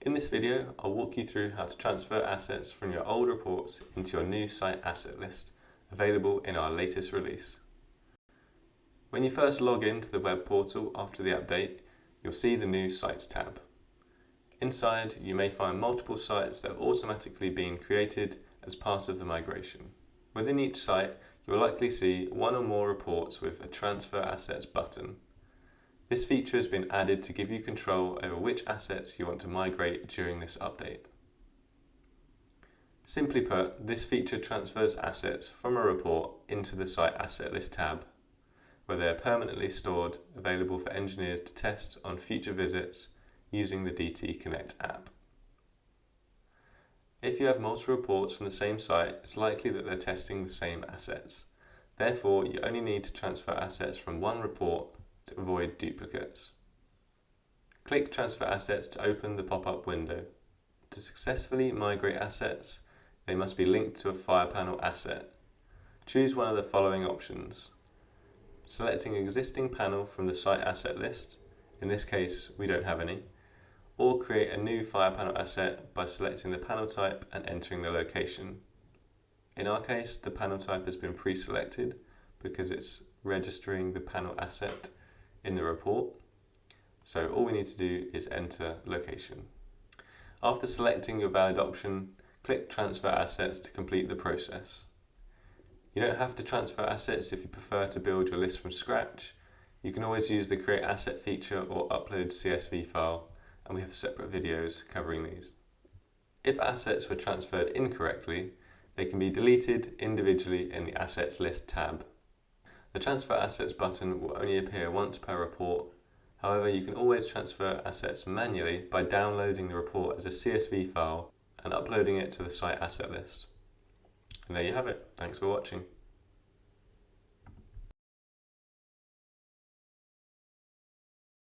In this video, I'll walk you through how to transfer assets from your old reports into your new site asset list, available in our latest release. When you first log into the web portal after the update, you'll see the new Sites tab. Inside, you may find multiple sites that have automatically been created as part of the migration. Within each site, you'll likely see one or more reports with a Transfer Assets button. This feature has been added to give you control over which assets you want to migrate during this update. Simply put, this feature transfers assets from a report into the Site Asset List tab, where they are permanently stored, available for engineers to test on future visits using the DT Connect app. If you have multiple reports from the same site, it's likely that they're testing the same assets. Therefore, you only need to transfer assets from one report to avoid duplicates. Click Transfer Assets to open the pop-up window. To successfully migrate assets, they must be linked to a FirePanel asset. Choose one of the following options. Selecting existing panel from the site asset list, in this case we don't have any, or create a new FirePanel asset by selecting the panel type and entering the location. In our case, the panel type has been pre-selected because it's registering the panel asset in the report. So all we need to do is enter location. After selecting your valid option, click Transfer Assets to complete the process. You don't have to transfer assets if you prefer to build your list from scratch. You can always use the Create Asset feature or upload CSV file, and we have separate videos covering these. If assets were transferred incorrectly, they can be deleted individually in the Assets List tab. The Transfer Assets button will only appear once per report. However, you can always transfer assets manually by downloading the report as a CSV file and uploading it to the site asset list. And there you have it. Thanks for watching.